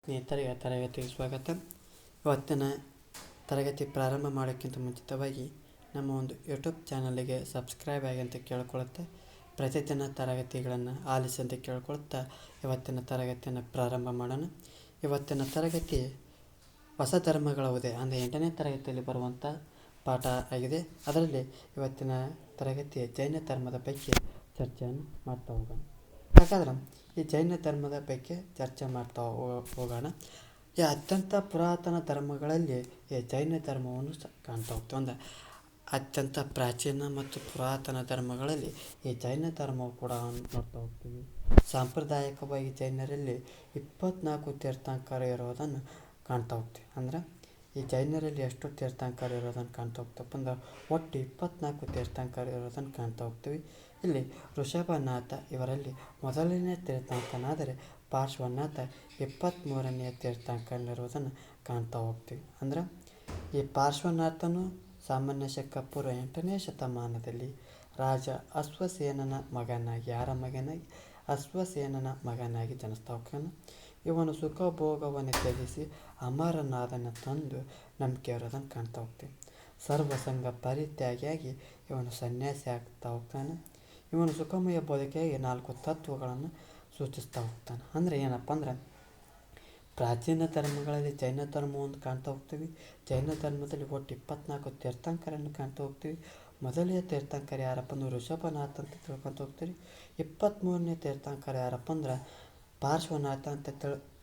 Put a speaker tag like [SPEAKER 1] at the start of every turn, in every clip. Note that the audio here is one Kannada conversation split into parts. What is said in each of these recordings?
[SPEAKER 1] ಸ್ನೇಹಿತರಿಗೆ ತರಗತಿಗೆ ಸ್ವಾಗತ. ಇವತ್ತಿನ ತರಗತಿ ಪ್ರಾರಂಭ ಮಾಡೋಕ್ಕಿಂತ ಮುಂಚಿತವಾಗಿ ನಮ್ಮ ಒಂದು ಯೂಟ್ಯೂಬ್ ಚಾನಲ್ಗೆ ಸಬ್ಸ್ಕ್ರೈಬ್ ಆಗಿ ಅಂತ ಕೇಳ್ಕೊಳುತ್ತೆ. ಪ್ರತಿದಿನ ತರಗತಿಗಳನ್ನು ಆಲಿಸಿ ಅಂತ ಕೇಳ್ಕೊಳ್ತಾ ಇವತ್ತಿನ ತರಗತಿಯನ್ನು ಪ್ರಾರಂಭ ಮಾಡೋಣ. ಇವತ್ತಿನ ತರಗತಿ ಹೊಸ ಧರ್ಮಗಳ ಉದಯ ಅಂದರೆ 8ನೇ ತರಗತಿಯಲ್ಲಿ ಬರುವಂಥ ಪಾಠ ಆಗಿದೆ. ಅದರಲ್ಲಿ ಇವತ್ತಿನ ತರಗತಿ ಜೈನ ಧರ್ಮದ ಬಗ್ಗೆ ಚರ್ಚೆಯನ್ನು ಮಾಡ್ತಾ ಹೋಗೋಣ. ಹಾಗಾದ್ರೆ ಈ ಜೈನ ಧರ್ಮದ ಬಗ್ಗೆ ಚರ್ಚೆ ಮಾಡ್ತಾ ಹೋಗೋಣ. ಈ ಅತ್ಯಂತ ಪುರಾತನ ಧರ್ಮಗಳಲ್ಲಿ ಈ ಜೈನ ಧರ್ಮವನ್ನು ಕಾಣ್ತಾ ಹೋಗ್ತೀವಿ. ಅಂದರೆ ಅತ್ಯಂತ ಪ್ರಾಚೀನ ಮತ್ತು ಪುರಾತನ ಧರ್ಮಗಳಲ್ಲಿ ಈ ಜೈನ ಧರ್ಮವು ಕೂಡ ನೋಡ್ತಾ ಹೋಗ್ತೀವಿ. ಸಾಂಪ್ರದಾಯಿಕವಾಗಿ ಜೈನರಲ್ಲಿ 24 ತೀರ್ಥಂಕರ ಇರೋದನ್ನು ಕಾಣ್ತಾ ಹೋಗ್ತೀವಿ. ಅಂದರೆ ಈ ಜೈನರಲ್ಲಿ ಎಷ್ಟು ತೀರ್ಥಂಕರ ಇರೋದನ್ನು ಕಾಣ್ತಾ ಹೋಗ್ತಪ್ಪ ಅಂದ್ರೆ ಒಟ್ಟು 24 ತೀರ್ಥಂಕರ ಇರೋದನ್ನು ಕಾಣ್ತಾ ಹೋಗ್ತೀವಿ. ಇಲ್ಲಿ ಋಷಭನಾಥ ಇವರಲ್ಲಿ ಮೊದಲನೇ ತೀರ್ಥಂಕನಾದರೆ ಪಾರ್ಶ್ವನಾಥ 23ನೇ ತೀರ್ಥಂಕನಿರುವುದನ್ನು ಕಾಣ್ತಾ ಹೋಗ್ತೀವಿ. ಅಂದ್ರೆ ಈ ಪಾರ್ಶ್ವನಾಥನು ಸಾಮಾನ್ಯ ಶಕ ಪೂರ್ವ 8ನೇ ಶತಮಾನದಲ್ಲಿ ರಾಜ ಅಶ್ವಸೇನನ ಮಗನಾಗಿ ಅಶ್ವಸೇನನ ಮಗನಾಗಿ ಜನಿಸ್ತಾ ಹೋಗ್ತಾನೆ. ಇವನು ಸುಖಭೋಗವನ್ನು ತ್ಯಜಿಸಿ ಅಮರನಾಥನ ತಂದು ನಂಬಿಕೆ ಇರೋದನ್ನು ಕಾಣ್ತಾ ಹೋಗ್ತೀವಿ. ಸರ್ವಸಂಗ ಪರಿತ್ಯಾಗಿಯಾಗಿ ಇವನು ಸನ್ಯಾಸಿ ಆಗ್ತಾ ಹೋಗ್ತಾನೆ. ಇವನು ಸುಖಮಯ ಬದುಕಿಗೆ 4 ತತ್ವಗಳನ್ನು ಸೂಚಿಸ್ತಾ ಹೋಗ್ತಾನೆ. ಅಂದರೆ ಏನಪ್ಪ ಅಂದ್ರೆ ಪ್ರಾಚೀನ ಧರ್ಮಗಳಲ್ಲಿ ಜೈನ ಧರ್ಮವನ್ನು ಕಾಣ್ತಾ ಹೋಗ್ತೀವಿ. ಜೈನ ಧರ್ಮದಲ್ಲಿ ಒಟ್ಟು 24 ತೀರ್ಥಂಕರನ್ನು ಕಾಣ್ತಾ ಹೋಗ್ತೀವಿ. ಮೊದಲನೇ ತೀರ್ಥಂಕರ ಯಾರಪ್ಪ ಅಂದ್ರೆ ಋಷಭನಾಥ ಅಂತ ತಿಳ್ಕೊತ ಹೋಗ್ತೀವಿ. 23ನೇ ತೀರ್ಥಂಕರ ಯಾರಪ್ಪ ಅಂದ್ರೆ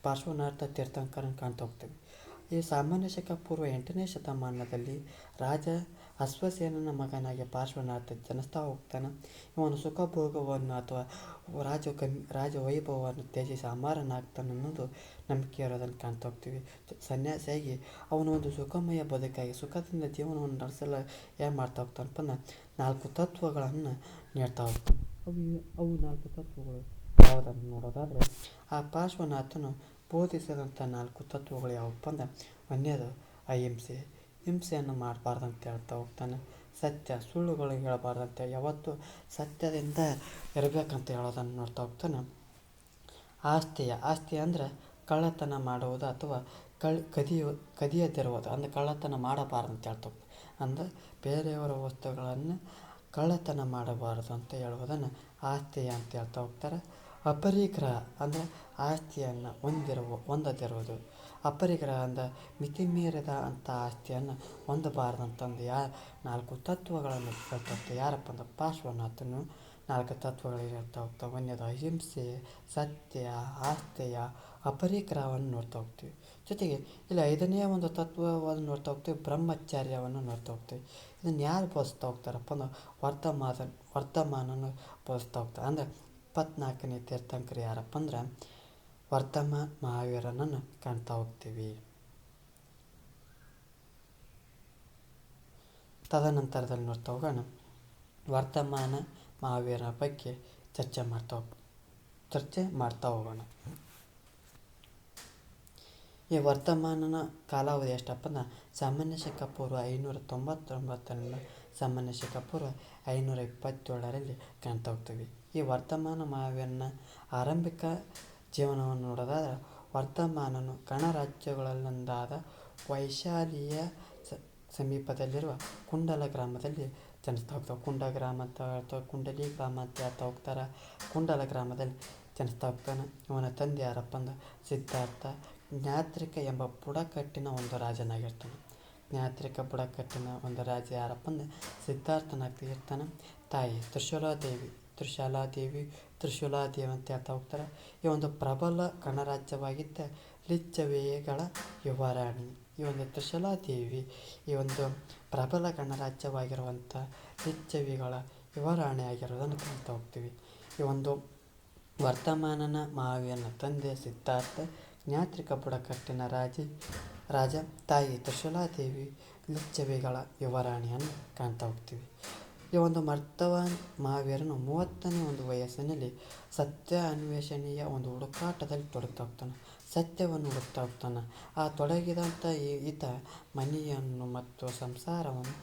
[SPEAKER 1] ಪಾರ್ಶ್ವನಾಥ ತೀರ್ಥಂಕರನ್ನು ಕಾಣ್ತಾ ಹೋಗ್ತೀವಿ. ಈ ಸಾಮಾನ್ಯ ಶಕ ಪೂರ್ವ 8ನೇ ಶತಮಾನದಲ್ಲಿ ರಾಜ ಅಶ್ವಸೇನನ ಮಗನಾಗಿ ಪಾರ್ಶ್ವನಾಥ ಜನಿಸ್ತಾ ಹೋಗ್ತಾನೆ. ಇವನು ಸುಖಭೋಗವನ್ನು ಅಥವಾ ರಾಜ ವೈಭವವನ್ನು ತ್ಯಜಿಸಿ ಅಮರನಾಗ್ತಾನೆ ಅನ್ನೋದು ನಂಬಿಕೆ ಇರೋದನ್ನು ಕಾಣ್ತಾ ಹೋಗ್ತೀವಿ. ಸನ್ಯಾಸಿಯಾಗಿ ಅವನು ಒಂದು ಸುಖಮಯ ಬದುಕಾಗಿ ಸುಖದಿಂದ ಜೀವನವನ್ನು ನಡೆಸಲು ಏನು ಮಾಡ್ತಾ ಹೋಗ್ತಾನಪ್ಪ ಅಂದ್ರೆ 4 ತತ್ವಗಳನ್ನು ನೀಡ್ತಾ ಹೋಗ್ತಾನೆ. ಅವು 4 ತತ್ವಗಳು ಯಾವುದನ್ನು ನೋಡೋದಾದರೆ ಆ ಪಾರ್ಶ್ವನಾಥನು ಬೋಧಿಸಿದಂಥ 4 ತತ್ವಗಳು ಯಾವಪ್ಪ ಅಂದ್ರೆ ಒಂದೇದು ಅಹಿಂಸೆ, ಹಿಂಸೆಯನ್ನು ಮಾಡಬಾರ್ದಂತ ಹೇಳ್ತಾ ಹೋಗ್ತಾನೆ. ಸತ್ಯ, ಸುಳ್ಳುಗಳು ಹೇಳಬಾರ್ದಂತ, ಯಾವತ್ತು ಸತ್ಯದಿಂದ ಇರಬೇಕಂತ ಹೇಳೋದನ್ನು ನೋಡ್ತಾ ಹೋಗ್ತಾನೆ. ಆಸ್ತಿ ಅಂದರೆ ಕಳ್ಳತನ ಮಾಡುವುದು ಅಥವಾ ಕದಿಯದಿರುವುದು, ಅಂದರೆ ಕಳ್ಳತನ ಮಾಡಬಾರ್ದಂತ ಹೇಳ್ತಾ ಹೋಗ್ತಾನೆ. ಅಂದರೆ ಬೇರೆಯವರ ವಸ್ತುಗಳನ್ನು ಕಳ್ಳತನ ಮಾಡಬಾರದು ಅಂತ ಹೇಳುವುದನ್ನು ಆಸ್ತಿ ಅಂತ ಹೇಳ್ತಾ ಹೋಗ್ತಾರೆ. ಅಪರಿಗ್ರಹ ಅಂದರೆ ಆಸ್ತಿಯನ್ನು ಹೊಂದದಿರುವುದು. ಅಪರಿಗ್ರಹ ಅಂದರೆ ಮಿತಿ ಮೀರಿದ ಅಂಥ ಆಸ್ತಿಯನ್ನು ಹೊಂದಬಾರ್ದಂತಂದು 4 ತತ್ವಗಳನ್ನು ಹೇಳ್ತಾ ಹೋಗ್ತಾರೆ. ಯಾರಪ್ಪ ಅಂದ್ರೆ ಪಾರ್ಶ್ವನಾಥನು 4 ತತ್ವಗಳಿಗೆ ಹೇಳ್ತಾ ಹೋಗ್ತಾವೆ. ಒಂದೇದು ಅಹಿಂಸೆ, ಸತ್ಯ, ಆಸ್ತೆಯ, ಅಪರಿಗ್ರಹವನ್ನು ನೋಡ್ತಾ ಹೋಗ್ತೀವಿ. ಜೊತೆಗೆ ಇಲ್ಲಿ 5ನೇ ಒಂದು ತತ್ವವನ್ನು ನೋಡ್ತಾ ಹೋಗ್ತೀವಿ, ಬ್ರಹ್ಮಚರ್ಯವನ್ನು ನೋಡ್ತಾ ಹೋಗ್ತೀವಿ. ಇದನ್ನು ಯಾರು ಬೋಧಿಸ್ತಾ ಹೋಗ್ತಾರಪ್ಪ ಅಂದ್ರೆ ವರ್ತಮಾನನು ಬೋಧಿಸ್ತಾ ಹೋಗ್ತಾರೆ. ಅಂದರೆ 24ನೇ ತೀರ್ಥಂಕರ ಯಾರಪ್ಪ ಅಂದ್ರೆ ವರ್ತಮಾನ ಮಹಾವೀರನನ್ನು ಕಾಣ್ತಾ ಹೋಗ್ತೀವಿ. ತದನಂತರದಲ್ಲಿ ನೋಡ್ತಾ ಹೋಗೋಣ ವರ್ತಮಾನ ಮಹಾವೀರನ ಬಗ್ಗೆ ಚರ್ಚೆ ಮಾಡ್ತಾ ಹೋಗೋಣ. ಈ ವರ್ತಮಾನನ ಕಾಲಾವಧಿ ಎಷ್ಟಪ್ಪ ಅಂದ್ರೆ ಸಾಮಾನ್ಯ ಶಕ ಪೂರ್ವ 599ರಿಂದ ಸಾಮಾನ್ಯ ಶಕ ಪೂರ್ವ 527ರಲ್ಲಿ ಕಾಣ್ತಾ ಹೋಗ್ತೀವಿ. ಈ ವರ್ತಮಾನ ಮಹಾವೀರನ ಆರಂಭಿಕ ಜೀವನವನ್ನು ನೋಡೋದಾದರೆ ವರ್ತಮಾನನು ಗಣರಾಜ್ಯಗಳಲ್ಲೊಂದಾದ ವೈಶಾಲಿಯ ಸಮೀಪದಲ್ಲಿರುವ ಕುಂಡಲ ಗ್ರಾಮದಲ್ಲಿ ಜನಿಸ್ತಾ ಹೋಗ್ತಾವೆ. ಕುಂಡಲಿ ಗ್ರಾಮ ಅಂತ ಹೇಳ್ತಾ ಹೋಗ್ತಾರೆ. ಕುಂಡಲ ಗ್ರಾಮದಲ್ಲಿ ಜನಿಸ್ತಾ ಹೋಗ್ತಾನೆ. ಇವನ ತಂದೆ ಯಾರಪ್ಪ ಅಂದ್ರೆ ಸಿದ್ಧಾರ್ಥ ಜ್ಞಾತ್ರಿಕ ಎಂಬ ಬುಡಕಟ್ಟಿನ ಒಂದು ರಾಜನಾಗಿರ್ತಾನೆ. ಜ್ಞಾತ್ರಿಕ ಬುಡಕಟ್ಟಿನ ಒಂದು ರಾಜ ಯಾರಪ್ಪ ಅಂದ್ರೆ ಸಿದ್ಧಾರ್ಥನಾಗಿರ್ತಾನೆ. ತಾಯಿ ತ್ರಿಶಾಲಾದೇವಿ ಅಂತ ಹೇಳ್ತಾ ಹೋಗ್ತಾರೆ. ಈ ಒಂದು ಪ್ರಬಲ ಗಣರಾಜ್ಯವಾಗಿದ್ದ ಲಿಚ್ಚವಿಗಳ ಯುವರಾಣಿ. ಈ ಒಂದು ತ್ರಿಶಾಲಾದೇವಿ ಈ ಒಂದು ಪ್ರಬಲ ಗಣರಾಜ್ಯವಾಗಿರುವಂಥ ಲಿಚ್ಚವಿಗಳ ಯುವರಾಣಿ ಆಗಿರೋದನ್ನು ಕಾಣ್ತಾ ಹೋಗ್ತೀವಿ. ಈ ಒಂದು ವರ್ತಮಾನನ ಮಹಾವೀರನ ತಂದೆ ಸಿದ್ಧಾರ್ಥ ಜ್ಞಾತ್ರಿಕ ಬುಡಕಟ್ಟಿನ ರಾಜ, ತಾಯಿ ತ್ರಿಶಾಲಾದೇವಿ ಲಿಚ್ಚವಿಗಳ ಯುವರಾಣಿಯನ್ನು ಕಾಣ್ತಾ ಹೋಗ್ತೀವಿ. ಈ ಒಂದು ವರ್ತಮಾನ ಮಹಾವೀರನು 30ನೇ ಒಂದು ವಯಸ್ಸಿನಲ್ಲಿ ಸತ್ಯ ಅನ್ವೇಷಣೆಯ ಒಂದು ಹುಡುಕಾಟದಲ್ಲಿ ತೊಡಗ್ತಾ ಹೋಗ್ತಾನೆ. ಸತ್ಯವನ್ನು ಹುಡುಕ್ತಾ ಹೋಗ್ತಾನೆ. ಆ ತೊಡಗಿದಂಥ ಈತ ಮನೆಯನ್ನು ಮತ್ತು ಸಂಸಾರವನ್ನು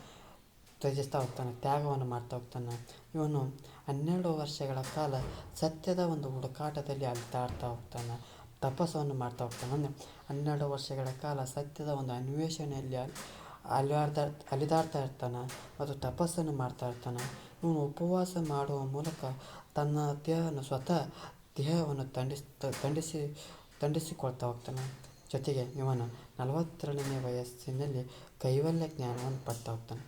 [SPEAKER 1] ತ್ಯಜಿಸ್ತಾ ಹೋಗ್ತಾನೆ, ತ್ಯಾಗವನ್ನು ಮಾಡ್ತಾ ಹೋಗ್ತಾನೆ. ಇವನು 12 ವರ್ಷಗಳ ಕಾಲ ಸತ್ಯದ ಒಂದು ಹುಡುಕಾಟದಲ್ಲಿ ಅಲೆದಾಡ್ತಾ ಹೋಗ್ತಾನೆ. ತಪಸ್ಸನ್ನು ಮಾಡ್ತಾ ಹೋಗ್ತಾನೆ. ಅಂದರೆ 12 ವರ್ಷಗಳ ಕಾಲ ಸತ್ಯದ ಒಂದು ಅನ್ವೇಷಣೆಯಲ್ಲಿ ಅಲಿದಾಡ್ತಾ ಇರ್ತಾನೆ ಮತ್ತು ತಪಸ್ಸನ್ನು ಮಾಡ್ತಾ ಇರ್ತಾನೆ. ಇವನು ಉಪವಾಸ ಮಾಡುವ ಮೂಲಕ ತನ್ನ ದೇಹವನ್ನು ದಂಡಿಸಿಕೊಳ್ತಾ ಹೋಗ್ತಾನೆ. ಜೊತೆಗೆ ಇವನು 42ನೇ ವಯಸ್ಸಿನಲ್ಲಿ ಕೈವಲ್ಯ ಜ್ಞಾನವನ್ನು ಪಡ್ತಾ ಹೋಗ್ತಾನೆ.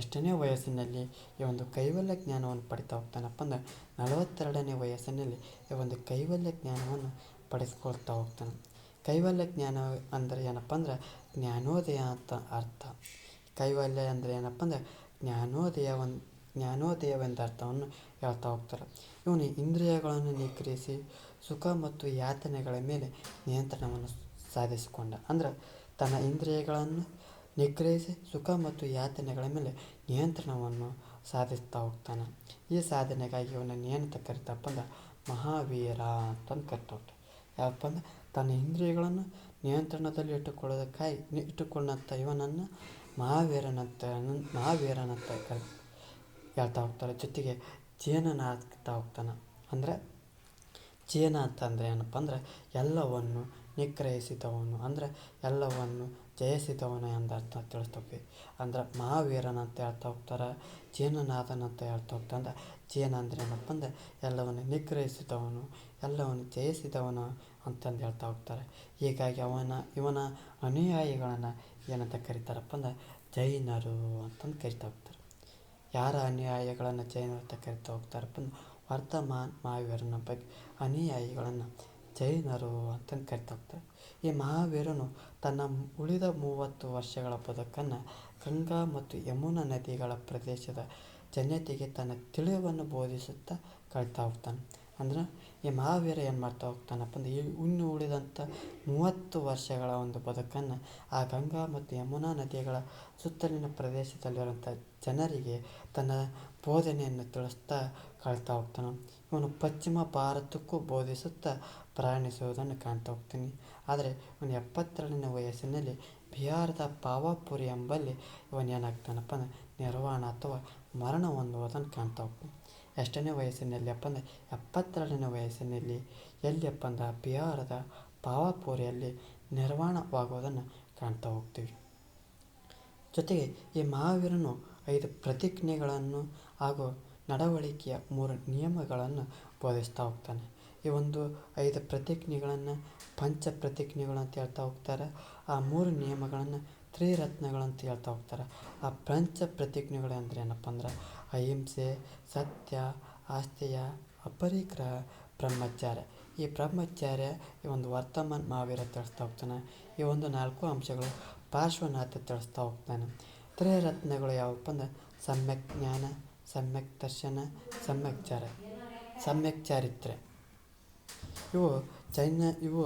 [SPEAKER 1] ಎಷ್ಟನೇ ವಯಸ್ಸಿನಲ್ಲಿ ಈ ಒಂದು ಕೈವಲ್ಯ ಜ್ಞಾನವನ್ನು ಪಡಿತಾ ಹೋಗ್ತಾನಪ್ಪ ಅಂದರೆ 42ನೇ ವಯಸ್ಸಿನಲ್ಲಿ ಈ ಒಂದು ಕೈವಲ್ಯ ಜ್ಞಾನವನ್ನು ಪಡೆದುಕೊಳ್ತಾ ಹೋಗ್ತಾನೆ. ಕೈವಲ್ಯ ಜ್ಞಾನ ಅಂದರೆ ಏನಪ್ಪ ಅಂದ್ರೆ ಜ್ಞಾನೋದಯ ಅಂತ ಅರ್ಥ. ಕೈವಲ್ಯ ಅಂದರೆ ಏನಪ್ಪ ಅಂದರೆ ಜ್ಞಾನೋದಯವೆಂದ ಅರ್ಥವನ್ನು ಹೇಳ್ತಾ ಹೋಗ್ತಾರೆ. ಇವನು ಇಂದ್ರಿಯಗಳನ್ನು ನಿಗ್ರಹಿಸಿ ಸುಖ ಮತ್ತು ಯಾತನೆಗಳ ಮೇಲೆ ನಿಯಂತ್ರಣವನ್ನು ಸಾಧಿಸಿಕೊಂಡ. ಅಂದ್ರೆ ತನ್ನ ಇಂದ್ರಿಯಗಳನ್ನು ನಿಗ್ರಹಿಸಿ ಸುಖ ಮತ್ತು ಯಾತನೆಗಳ ಮೇಲೆ ನಿಯಂತ್ರಣವನ್ನು ಸಾಧಿಸ್ತಾ ಹೋಗ್ತಾನೆ. ಈ ಸಾಧನೆಗಾಗಿ ಇವನನ್ನು ಏನಂತ ಕರಿತಪ್ಪ ಅಂದ್ರೆ ಮಹಾವೀರ ಅಂತಂದು ಕರಿತಾ ಹೋಗ್ತಾನೆ. ಯಾವಪ್ಪ ಅಂದ್ರೆ ತನ್ನ ಇಂದ್ರಿಯಗಳನ್ನು ನಿಯಂತ್ರಣದಲ್ಲಿ ಇಟ್ಟುಕೊಂಡಂಥ ಇವನನ್ನು ಮಹಾವೀರನಂತ ಹೇಳ್ತಾ ಹೋಗ್ತಾರೆ. ಜೊತೆಗೆ ಜೇನನಾಗ್ತಾ ಹೋಗ್ತಾನೆ. ಅಂದರೆ ಜೇನ ಅಂತಂದರೆ ಏನಪ್ಪ ಅಂದ್ರೆ ಎಲ್ಲವನ್ನು ನಿಗ್ರಹಿಸಿದವನು, ಅಂದರೆ ಎಲ್ಲವನ್ನು ಜಯಿಸಿದವನು ಎಂದ ಅರ್ಥ ತಿಳಿಸ್ತೋಗ್ತೀವಿ. ಅಂದ್ರೆ ಮಹಾವೀರನಂತ ಹೇಳ್ತಾ ಹೋಗ್ತಾರೆ, ಜೇನನಾಥನಂತ ಹೇಳ್ತಾ ಹೋಗ್ತಾರೆ. ಅಂದ್ರೆ ಜೇನ ಅಂದರೆ ಏನಪ್ಪ ಅಂದ್ರೆ ಎಲ್ಲವನ್ನು ನಿಗ್ರಹಿಸಿದವನು, ಎಲ್ಲವನ್ನು ಜಯಿಸಿದವನು ಅಂತಂದು ಹೇಳ್ತಾ ಹೋಗ್ತಾರೆ. ಹೀಗಾಗಿ ಇವನ ಅನುಯಾಯಿಗಳನ್ನು ಏನಂತ ಕರೀತಾರಪ್ಪ ಅಂದ್ರೆ ಜೈನರು ಅಂತಂದು ಕರಿತಾ ಹೋಗ್ತಾರೆ. ಯಾರ ಅನುಯಾಯಿಗಳನ್ನು ಜೈನರು ಅಂತ ಕರಿತಾ ಹೋಗ್ತಾರಪ್ಪ ಅಂದ್ರೆ ವರ್ತಮಾನ ಮಹಾವೀರನ ಬಗ್ಗೆ ಅನುಯಾಯಿಗಳನ್ನು ಜೈನರು ಅಂತಂದು ಕರಿತಾ ಹೋಗ್ತಾರೆ. ಈ ಮಹಾವೀರನು ತನ್ನ ಉಳಿದ 30 ವರ್ಷಗಳ ಬದುಕನ್ನು ಗಂಗಾ ಮತ್ತು ಯಮುನಾ ನದಿಗಳ ಪ್ರದೇಶದ ಜನತೆಗೆ ತನ್ನ ತಿಳಿವನ್ನು ಬೋಧಿಸುತ್ತಾ ಕಳೀತಾ ಹೋಗ್ತಾನೆ. ಅಂದ್ರೆ ಈ ಮಹಾವೀರ ಏನು ಮಾಡ್ತಾ ಹೋಗ್ತಾನಪ್ಪ ಅಂದ್ರೆ ಇನ್ನು ಉಳಿದಂಥ 30 ವರ್ಷಗಳ ಒಂದು ಬದುಕನ್ನು ಆ ಗಂಗಾ ಮತ್ತು ಯಮುನಾ ನದಿಗಳ ಸುತ್ತಲಿನ ಪ್ರದೇಶದಲ್ಲಿರುವಂಥ ಜನರಿಗೆ ತನ್ನ ಬೋಧನೆಯನ್ನು ತಿಳಿಸ್ತಾ ಕಳೀತಾ ಹೋಗ್ತಾನೆ. ಇವನು ಪಶ್ಚಿಮ ಭಾರತಕ್ಕೂ ಬೋಧಿಸುತ್ತಾ ಪ್ರಯಾಣಿಸುವುದನ್ನು ಕಾಣ್ತಾ ಹೋಗ್ತೀನಿ. ಆದರೆ ಇವನು 72ನೇ ವಯಸ್ಸಿನಲ್ಲಿ ಬಿಹಾರದ ಪಾವಾಪುರಿ ಎಂಬಲ್ಲಿ ಇವನೇನಾಗ್ತಾನಪ್ಪ ಅಂದರೆ ನಿರ್ವಾಣ ಅಥವಾ ಮರಣ ಹೊಂದುವುದನ್ನು ಕಾಣ್ತಾ ಹೋಗ್ತೀನಿ. ಎಷ್ಟನೇ ವಯಸ್ಸಿನಲ್ಲಿ ಅಪ್ಪ ಅಂದರೆ 72ನೇ ವಯಸ್ಸಿನಲ್ಲಿ ಎಲ್ಲಿಯಪ್ಪ ಅಂದ್ರೆ ಬಿಹಾರದ ಪಾವಾಪುರಿಯಲ್ಲಿ ನಿರ್ವಾಣವಾಗುವುದನ್ನು ಕಾಣ್ತಾ ಹೋಗ್ತೀವಿ. ಜೊತೆಗೆ ಈ ಮಹಾವೀರನು 5 ಪ್ರತಿಜ್ಞೆಗಳನ್ನು ಹಾಗೂ ನಡವಳಿಕೆಯ 3 ನಿಯಮಗಳನ್ನು ಬೋಧಿಸ್ತಾ ಹೋಗ್ತಾನೆ. ಈ ಒಂದು 5 ಪ್ರತಿಜ್ಞೆಗಳನ್ನು ಪಂಚ ಪ್ರತಿಜ್ಞೆಗಳು ಅಂತ ಹೇಳ್ತಾ ಹೋಗ್ತಾರೆ. ಆ 3 ನಿಯಮಗಳನ್ನು ತ್ರಿರತ್ನಗಳಂತ ಹೇಳ್ತಾ ಹೋಗ್ತಾರೆ. ಆ ಪಂಚ ಪ್ರತಿಜ್ಞೆಗಳು ಅಂದರೆ ಏನಪ್ಪ ಅಂದ್ರೆ ಅಹಿಂಸೆ, ಸತ್ಯ, ಆಸ್ತೆಯ, ಅಪರಿಗ್ರಹ, ಬ್ರಹ್ಮಚಾರ್ಯ. ಈ ಬ್ರಹ್ಮಚಾರ್ಯ ಈ ಒಂದು ವರ್ತಮಾನ ಮಹಾವೀರ ತಿಳಿಸ್ತಾ ಹೋಗ್ತಾನೆ. ಈ ಒಂದು 4 ಅಂಶಗಳು ಪಾರ್ಶ್ವನಾಥ ತಿಳಿಸ್ತಾ ಹೋಗ್ತಾನೆ. ತ್ರಿರತ್ನಗಳು ಯಾವಪ್ಪ ಅಂದ್ರೆ ಸಮ್ಯಕ್ ಜ್ಞಾನ, ಸಮ್ಯಕ್ ದರ್ಶನ, ಸಮ್ಯಕ್ ಚಾರಿತ್ರ್ಯ. ಇವು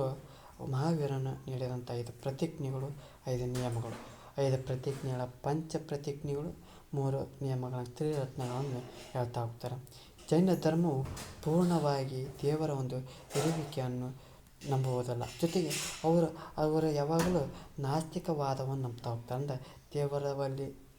[SPEAKER 1] ಮಹಾವೀರನು ನೀಡಿದಂಥ 5 ಪ್ರತಿಜ್ಞೆಗಳು, 5 ನಿಯಮಗಳು. 5 ಪ್ರತಿಜ್ಞೆಗಳ ಪಂಚ ಪ್ರತಿಜ್ಞೆಗಳು, 3 ನಿಯಮಗಳ ತ್ರಿರತ್ನಗಳನ್ನು ಹೇಳ್ತಾ ಹೋಗ್ತಾರೆ. ಜೈನ ಧರ್ಮವು ಪೂರ್ಣವಾಗಿ ದೇವರ ಒಂದು ಇರುವಿಕೆಯನ್ನು ನಂಬುವುದಲ್ಲ. ಜೊತೆಗೆ ಅವರು ಯಾವಾಗಲೂ ನಾಸ್ತಿಕವಾದವನ್ನು ನಂಬ್ತಾ ಹೋಗ್ತಾರೆ. ಅಂದರೆ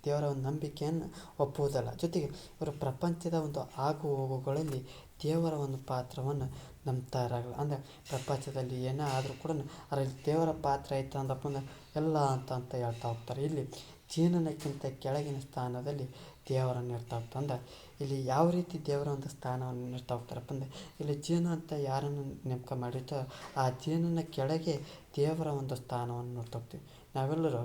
[SPEAKER 1] ದೇವರ ಒಂದು ನಂಬಿಕೆಯನ್ನು ಒಪ್ಪುವುದಲ್ಲ. ಜೊತೆಗೆ ಇವರು ಪ್ರಪಂಚದ ಒಂದು ಆಗು ಹೋಗುಗಳಲ್ಲಿ ದೇವರ ಒಂದು ಪಾತ್ರವನ್ನು ನಂಬ್ತಾ ಇರಲ್ಲ. ಅಂದರೆ ಪ್ರಪಂಚದಲ್ಲಿ ಏನೇ ಆದರೂ ಕೂಡ ಅದರಲ್ಲಿ ದೇವರ ಪಾತ್ರ ಐತೆ ಅಂದಪ್ಪ ಅಂದ್ರೆ ಎಲ್ಲ ಅಂತ ಹೇಳ್ತಾ ಹೋಗ್ತಾರೆ. ಇಲ್ಲಿ ಜೀನನಕ್ಕಿಂತ ಕೆಳಗಿನ ಸ್ಥಾನದಲ್ಲಿ ದೇವರನ್ನು ಇಡ್ತಾ ಹೋಗ್ತಾರೆ. ಅಂದರೆ ಇಲ್ಲಿ ಯಾವ ರೀತಿ ದೇವರ ಒಂದು ಸ್ಥಾನವನ್ನು ಇಡ್ತಾ ಹೋಗ್ತಾರಪ್ಪ ಅಂದರೆ ಇಲ್ಲಿ ಜೀನ ಅಂತ ಯಾರನ್ನು ನೇಮಕ ಮಾಡಿರ್ತಾರೋ ಆ ಜೀನನ ಕೆಳಗೆ ದೇವರ ಒಂದು ಸ್ಥಾನವನ್ನು ನೋಡ್ತಾ ಹೋಗ್ತೀವಿ. ನಾವೆಲ್ಲರೂ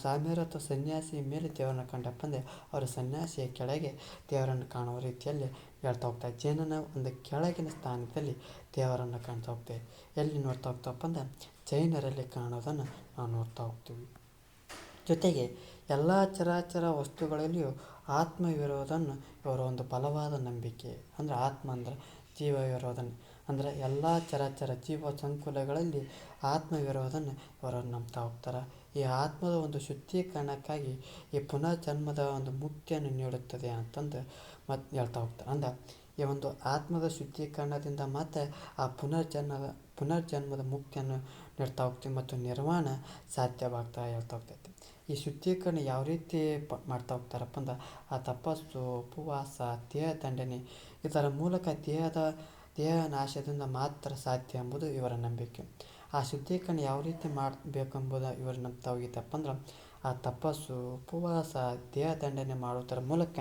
[SPEAKER 1] ಸಾಮ್ಯರ ಅಥವಾ ಸನ್ಯಾಸಿಯ ಮೇಲೆ ದೇವರನ್ನು ಕಂಡಪ್ಪ ಅಂದರೆ ಅವರು ಸನ್ಯಾಸಿಯ ಕೆಳಗೆ ದೇವರನ್ನು ಕಾಣುವ ರೀತಿಯಲ್ಲಿ ಹೇಳ್ತಾ ಹೋಗ್ತಾರೆ. ಜೈನನ ಒಂದು ಕೆಳಗಿನ ಸ್ಥಾನದಲ್ಲಿ ದೇವರನ್ನು ಕಾಣ್ತಾ ಹೋಗ್ತೇವೆ. ಎಲ್ಲಿ ನೋಡ್ತಾ ಹೋಗ್ತಾವಪ್ಪ ಅಂದರೆ ಜೈನರಲ್ಲಿ ಕಾಣೋದನ್ನು ನಾವು ನೋಡ್ತಾ ಹೋಗ್ತೀವಿ. ಜೊತೆಗೆ ಎಲ್ಲ ಚರಾಚರ ವಸ್ತುಗಳಲ್ಲಿಯೂ ಆತ್ಮವಿರೋದನ್ನು ಇವರ ಒಂದು ಬಲವಾದ ನಂಬಿಕೆ. ಅಂದರೆ ಆತ್ಮ ಅಂದರೆ ಜೀವವಿರೋದನ್ನು, ಅಂದರೆ ಎಲ್ಲ ಚರಾಚರ ಜೀವ ಸಂಕುಲಗಳಲ್ಲಿ ಆತ್ಮವಿರೋದನ್ನು ಇವರು ನಂಬ್ತಾ ಹೋಗ್ತಾರೆ. ಈ ಆತ್ಮದ ಒಂದು ಶುದ್ಧೀಕರಣಕ್ಕಾಗಿ ಈ ಪುನರ್ಜನ್ಮದ ಒಂದು ಮುಕ್ತಿಯನ್ನು ನೀಡುತ್ತದೆ ಅಂತಂದು ಮತ್ತು ಹೇಳ್ತಾ ಹೋಗ್ತಾರೆ. ಅಂದರೆ ಈ ಒಂದು ಆತ್ಮದ ಶುದ್ಧೀಕರಣದಿಂದ ಮಾತ್ರ ಆ ಪುನರ್ಜನ್ಮದ ಮುಕ್ತಿಯನ್ನು ನೀಡ್ತಾ ಹೋಗ್ತೀವಿ ಮತ್ತು ನಿರ್ವಾಣ ಸಾಧ್ಯವಾಗ್ತಾ ಹೇಳ್ತಾ ಹೋಗ್ತೈತಿ. ಈ ಶುದ್ಧೀಕರಣ ಯಾವ ರೀತಿ ಮಾಡ್ತಾ ಹೋಗ್ತಾರಪ್ಪ ಅಂದ್ರೆ ಆ ತಪಸ್ಸು, ಉಪವಾಸ, ದೇಹ ದಂಡನೆ ಇದರ ಮೂಲಕ ದೇಹ ನಾಶದಿಂದ ಮಾತ್ರ ಸಾಧ್ಯ ಎಂಬುದು ಇವರ ನಂಬಿಕೆ. ಆ ಶುದ್ಧೀಕರಣ ಯಾವ ರೀತಿ ಮಾಡಬೇಕೆಂಬುದು ಇವರು ನಂಬ್ತಾ ಹೋಗಿದ್ದಪ್ಪ ಅಂದ್ರೆ ಆ ತಪಸ್ಸು, ಉಪವಾಸ, ದೇಹ ದಂಡನೆ ಮಾಡುವುದರ ಮೂಲಕ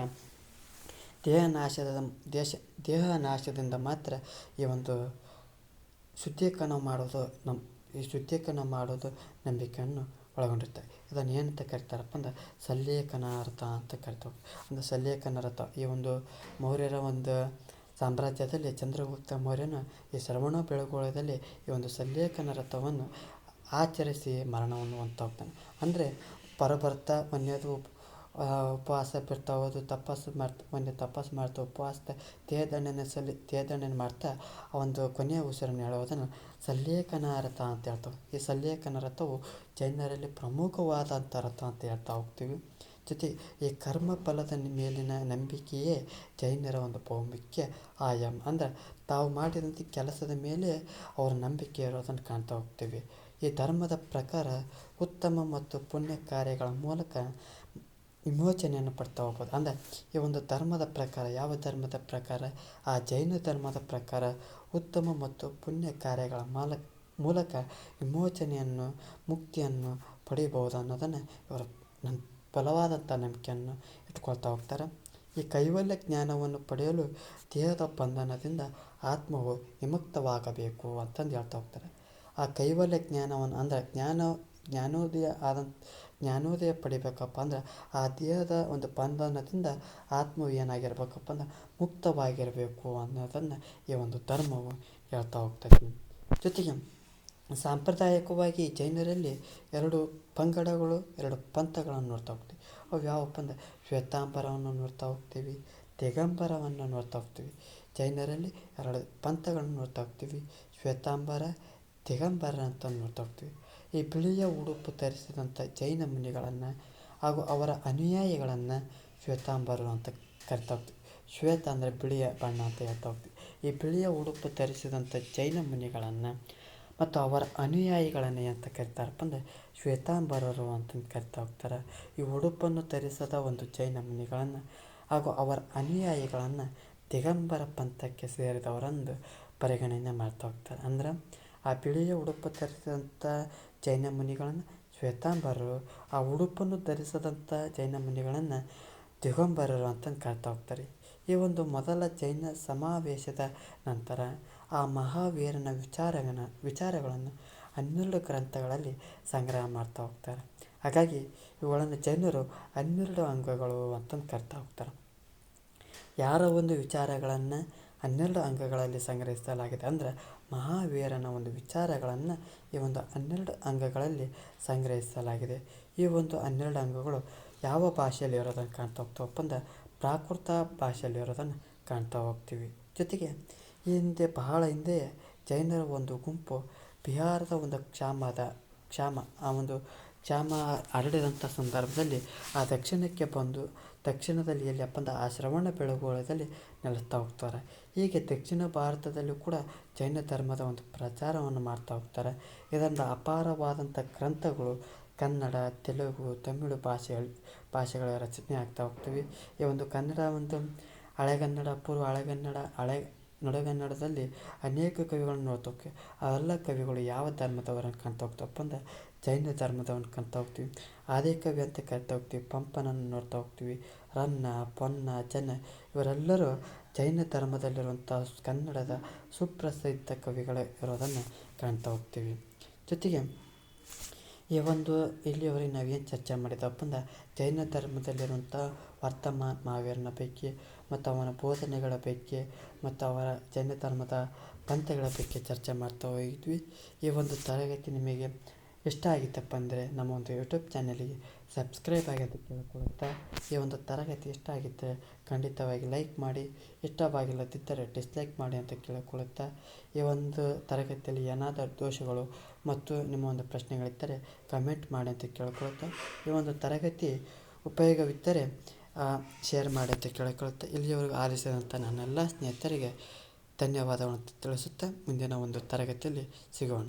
[SPEAKER 1] ದೇಹ ನಾಶದಿಂದ ಮಾತ್ರ ಈ ಒಂದು ಶುದ್ಧೀಕರಣ ಮಾಡೋದು ನಂಬಿಕೆಯನ್ನು ಒಳಗೊಂಡಿರ್ತಾರೆ. ಇದನ್ನು ಏನಂತ ಕರಿತಾರಪ್ಪ ಅಂದ್ರೆ ಸಲ್ಲೇಖನ ರಥ ಅಂತ ಕರಿತಾರೆ. ಒಂದು ಸಲ್ಲೇಖನ ರಥ ಈ ಒಂದು ಮೌರ್ಯರ ಒಂದು ಸಾಮ್ರಾಜ್ಯದಲ್ಲಿ ಚಂದ್ರಗುಪ್ತ ಮೌರ್ಯನು ಈ ಶ್ರವಣ ಬೆಳಗೊಳದಲ್ಲಿ ಈ ಒಂದು ಸಲ್ಲೇಖನ ರಥವನ್ನು ಆಚರಿಸಿ ಮರಣವನ್ನು ಹೊಂದ್ತಾ ಹೋಗ್ತಾನೆ. ಅಂದರೆ ಬರಬರ್ತಾ ಮೊನ್ನೆದು ಉಪವಾಸ ಬಿಡ್ತಾ ಹೋದು ತಪಸ್ಸು ಮಾಡ್ತಾ ಉಪವಾಸ ದೇಹದಂಡನೆ ಮಾಡ್ತಾ ಆ ಒಂದು ಕೊನೆಯ ಉಸಿರನ್ನು ಹೇಳುವುದನ್ನು ಸಲ್ಲೇಖನ ರಥ ಅಂತ ಹೇಳ್ತಾವೆ. ಈ ಸಲ್ಲೇಖನ ರಥವು ಜೈನರಲ್ಲಿ ಪ್ರಮುಖವಾದಂಥ ರಥ ಅಂತ ಹೇಳ್ತಾ ಹೋಗ್ತೀವಿ. ಜೊತೆಗೆ ಈ ಕರ್ಮ ಫಲದ ಮೇಲಿನ ನಂಬಿಕೆಯೇ ಜೈನರ ಒಂದು ಬಹುಮುಖ್ಯ ಆಯಾಮ. ಅಂದರೆ ತಾವು ಮಾಡಿದಂಥ ಕೆಲಸದ ಮೇಲೆ ಅವರ ನಂಬಿಕೆ ಇರೋದನ್ನು ಕಾಣ್ತಾ ಹೋಗ್ತೀವಿ. ಈ ಧರ್ಮದ ಪ್ರಕಾರ ಉತ್ತಮ ಮತ್ತು ಪುಣ್ಯ ಕಾರ್ಯಗಳ ಮೂಲಕ ವಿಮೋಚನೆಯನ್ನು ಪಡ್ತಾ ಹೋಗ್ಬೋದು. ಅಂದರೆ ಈ ಒಂದು ಧರ್ಮದ ಪ್ರಕಾರ, ಯಾವ ಧರ್ಮದ ಪ್ರಕಾರ? ಆ ಜೈನ ಧರ್ಮದ ಪ್ರಕಾರ ಉತ್ತಮ ಮತ್ತು ಪುಣ್ಯ ಕಾರ್ಯಗಳ ಮೂಲಕ ವಿಮೋಚನೆಯನ್ನು, ಮುಕ್ತಿಯನ್ನು ಪಡೆಯಬಹುದು ಅನ್ನೋದನ್ನು ಇವರು ಬಲವಾದಂಥ ನಂಬಿಕೆಯನ್ನು ಇಟ್ಕೊಳ್ತಾ ಹೋಗ್ತಾರೆ. ಈ ಕೈವಲ್ಯ ಜ್ಞಾನವನ್ನು ಪಡೆಯಲು ದೇಹದ ಬಂಧನದಿಂದ ಆತ್ಮವು ವಿಮುಕ್ತವಾಗಬೇಕು ಅಂತಂದು ಹೇಳ್ತಾ ಹೋಗ್ತಾರೆ. ಆ ಕೈವಲ್ಯ ಜ್ಞಾನವನ್ನು ಅಂದರೆ ಜ್ಞಾನೋದಯ ಪಡಿಬೇಕಪ್ಪ ಅಂದ್ರೆ ಆ ದೇಹದ ಒಂದು ಬಂಧನದಿಂದ ಆತ್ಮವು ಏನಾಗಿರ್ಬೇಕಪ್ಪ ಅಂದ್ರೆ ಮುಕ್ತವಾಗಿರಬೇಕು ಅನ್ನೋದನ್ನು ಈ ಒಂದು ಧರ್ಮವು ಹೇಳ್ತಾ ಹೋಗ್ತದೆ. ಜೊತೆಗೆ ಸಾಂಪ್ರದಾಯಿಕವಾಗಿ ಜೈನರಲ್ಲಿ 2 ಪಂಗಡಗಳು, 2 ಪಂಥಗಳನ್ನು ನೋಡ್ತಾ ಹೋಗ್ತೀವಿ. ಅವು ಯಾವಪ್ಪ ಅಂದ್ರೆ ಶ್ವೇತಾಂಬರವನ್ನು ನೋಡ್ತಾ ಹೋಗ್ತೀವಿ, ದಿಗಂಬರವನ್ನು ನೋಡ್ತಾ ಹೋಗ್ತೀವಿ. ಜೈನರಲ್ಲಿ 2 ಪಂಥಗಳನ್ನು ನೋಡ್ತಾ ಹೋಗ್ತೀವಿ, ಶ್ವೇತಾಂಬರ, ದಿಗಂಬರ ಅಂತ ನೋಡ್ತಾ ಹೋಗ್ತೀವಿ. ಈ ಬಿಳಿಯ ಉಡುಪು ಧರಿಸಿದಂಥ ಜೈನ ಮುನಿಗಳನ್ನು ಹಾಗೂ ಅವರ ಅನುಯಾಯಿಗಳನ್ನು ಶ್ವೇತಾಂಬರರು ಅಂತ ಕರಿತಾ ಹೋಗ್ತೀವಿ. ಶ್ವೇತ ಅಂದರೆ ಬಿಳಿಯ ಬಣ್ಣ ಅಂತ ಹೇಳ್ತಾ ಹೋಗ್ತೀವಿ. ಈ ಬಿಳಿಯ ಉಡುಪು ಧರಿಸಿದಂಥ ಜೈನ ಮುನಿಗಳನ್ನು ಮತ್ತು ಅವರ ಅನುಯಾಯಿಗಳನ್ನು ಅಂತ ಕರಿತಾರಪ್ಪ ಅಂದರೆ ಶ್ವೇತಾಂಬರರು ಅಂತ ಕರಿತಾ ಹೋಗ್ತಾರೆ. ಈ ಉಡುಪನ್ನು ಧರಿಸದ ಒಂದು ಜೈನ ಮುನಿಗಳನ್ನು ಹಾಗೂ ಅವರ ಅನುಯಾಯಿಗಳನ್ನು ದಿಗಂಬರ ಪಂಥಕ್ಕೆ ಸೇರಿದವರೆಂದು ಪರಿಗಣನೆ ಮಾಡ್ತಾ ಹೋಗ್ತಾರೆ. ಅಂದ್ರೆ ಆ ಬಿಳಿಯ ಉಡುಪು ಧರಿಸಿದಂಥ ಜೈನ ಮುನಿಗಳನ್ನು ಶ್ವೇತಾಂಬರರು, ಆ ಉಡುಪನ್ನು ಧರಿಸದಂಥ ಜೈನ ಮುನಿಗಳನ್ನು ದಿಗಂಬರರು ಅಂತ ಕರಿತಾ ಹೋಗ್ತಾರೆ. ಈ ಒಂದು ಮೊದಲ ಜೈನ ಸಮಾವೇಶದ ನಂತರ ಆ ಮಹಾವೀರನ ವಿಚಾರಗಳನ್ನು 12 ಗ್ರಂಥಗಳಲ್ಲಿ ಸಂಗ್ರಹ ಮಾಡ್ತಾ ಹೋಗ್ತಾರೆ. ಹಾಗಾಗಿ ಇವುಗಳನ್ನು ಜೈನರು 12 ಅಂಗಗಳು ಅಂತಂದು ಕರಿತಾ ಹೋಗ್ತಾರೆ. ಯಾರ ಒಂದು ವಿಚಾರಗಳನ್ನು 12 ಅಂಗಗಳಲ್ಲಿ ಸಂಗ್ರಹಿಸಲಾಗಿದೆ ಅಂದರೆ ಮಹಾವೀರನ ಒಂದು ವಿಚಾರಗಳನ್ನು ಈ ಒಂದು 12 ಅಂಗಗಳಲ್ಲಿ ಸಂಗ್ರಹಿಸಲಾಗಿದೆ. ಈ ಒಂದು 12 ಅಂಗಗಳು ಯಾವ ಭಾಷೆಯಲ್ಲಿ ಇರೋದನ್ನು ಕಾಣ್ತಾ ಹೋಗ್ತಾವಪ್ಪ ಅಂದ್ರೆ ಪ್ರಾಕೃತ ಭಾಷೆಯಲ್ಲಿ ಇರೋದನ್ನು ಕಾಣ್ತಾ ಹೋಗ್ತೀವಿ. ಜೊತೆಗೆ ಬಹಳ ಹಿಂದೆ ಜೈನರ ಒಂದು ಗುಂಪು ಬಿಹಾರದ ಒಂದು ಕ್ಷಾಮ ಹರಡಿದಂಥ ಸಂದರ್ಭದಲ್ಲಿ ಆ ದಕ್ಷಿಣಕ್ಕೆ ಬಂದು ದಕ್ಷಿಣದಲ್ಲಿ ಎಲ್ಲಿಯಪ್ಪ ಅಂದ್ರೆ ಆ ಶ್ರವಣ ಬೆಳಗೊಳದಲ್ಲಿ ನೆಲೆಸ್ತಾ ಹೋಗ್ತಾರೆ. ಹೀಗೆ ದಕ್ಷಿಣ ಭಾರತದಲ್ಲೂ ಕೂಡ ಜೈನ ಧರ್ಮದ ಒಂದು ಪ್ರಚಾರವನ್ನು ಮಾಡ್ತಾ ಹೋಗ್ತಾರೆ. ಇದರಿಂದ ಅಪಾರವಾದಂಥ ಗ್ರಂಥಗಳು ಕನ್ನಡ, ತೆಲುಗು, ತಮಿಳು ಭಾಷೆಗಳ ರಚನೆ ಆಗ್ತಾ ಹೋಗ್ತೀವಿ. ಈ ಒಂದು ಕನ್ನಡ ಒಂದು ಹಳೆಗನ್ನಡ, ಪೂರ್ವ ಹಳೆಗನ್ನಡ, ನಡುಗನ್ನಡದಲ್ಲಿ ಅನೇಕ ಕವಿಗಳನ್ನು ನೋಡ್ತಾ ಹೋಗ್ತೀವಿ. ಅವೆಲ್ಲ ಕವಿಗಳು ಯಾವ ಧರ್ಮದವರನ್ನು ಕಾಣ್ತಾ ಹೋಗ್ತವಪ್ಪ ಅಂದ್ರೆ ಜೈನ ಧರ್ಮದವನ್ನ ಕಾಣ್ತಾ ಹೋಗ್ತೀವಿ. ಆದಿಕವಿ ಅಂತ ಕರಿತಾ ಹೋಗ್ತೀವಿ. ಪಂಪನನ್ನು ನೋಡ್ತಾ ಹೋಗ್ತೀವಿ. ರನ್ನ, ಪೊನ್ನ, ಜನ ಇವರೆಲ್ಲರೂ ಜೈನ ಧರ್ಮದಲ್ಲಿರುವಂಥ ಕನ್ನಡದ ಸುಪ್ರಸಿದ್ಧ ಕವಿಗಳು ಇರೋದನ್ನು ಕಾಣ್ತಾ ಹೋಗ್ತೀವಿ. ಜೊತೆಗೆ ಈ ಒಂದು ಇಲ್ಲಿಯವರೆಗೆ ನಾವೇನು ಚರ್ಚೆ ಮಾಡಿದಪ್ಪ ಅಂದ್ರೆ ಜೈನ ಧರ್ಮದಲ್ಲಿರುವಂಥ ವರ್ತಮಾನ ಮಹಾವೀರನ ಬಗ್ಗೆ ಮತ್ತು ಅವನ ಬೋಧನೆಗಳ ಬಗ್ಗೆ ಮತ್ತು ಅವರ ಜೈನ ಧರ್ಮದ ಪಂಥಗಳ ಬಗ್ಗೆ ಚರ್ಚೆ ಮಾಡ್ತಾ ಹೋಗಿದ್ವಿ. ಈ ಒಂದು ತರಗತಿ ನಿಮಗೆ ಇಷ್ಟ ಆಗಿತ್ತಪ್ಪ ಅಂದರೆ ನಮ್ಮ ಒಂದು ಯೂಟ್ಯೂಬ್ ಚಾನಲಿಗೆ ಸಬ್ಸ್ಕ್ರೈಬ್ ಆಗಿ ಅಂತ ಕೇಳ್ಕೊಳುತ್ತಾ, ಈ ಒಂದು ತರಗತಿ ಇಷ್ಟ ಆಗಿದ್ದರೆ ಖಂಡಿತವಾಗಿ ಲೈಕ್ ಮಾಡಿ, ಇಷ್ಟವಾಗಿಲ್ಲದಿದ್ದರೆ ಡಿಸ್ಲೈಕ್ ಮಾಡಿ ಅಂತ ಕೇಳಿಕೊಳ್ಳುತ್ತಾ, ಈ ಒಂದು ತರಗತಿಯಲ್ಲಿ ಏನಾದರೂ ದೋಷಗಳು ಮತ್ತು ನಿಮ್ಮ ಒಂದು ಪ್ರಶ್ನೆಗಳಿದ್ದರೆ ಕಮೆಂಟ್ ಮಾಡಿ ಅಂತ ಕೇಳ್ಕೊಳುತ್ತಾ, ಈ ಒಂದು ತರಗತಿ ಉಪಯೋಗವಿದ್ದರೆ ಶೇರ್ ಮಾಡಿ ಅಂತ ಕೇಳಿಕೊಳ್ಳುತ್ತಾ, ಇಲ್ಲಿಯವರೆಗೂ ಆಲಿಸಿದಂಥ ನನ್ನೆಲ್ಲ ಸ್ನೇಹಿತರಿಗೆ ಧನ್ಯವಾದಗಳನ್ನು ತಿಳಿಸುತ್ತಾ ಮುಂದಿನ ಒಂದು ತರಗತಿಯಲ್ಲಿ ಸಿಗೋಣ.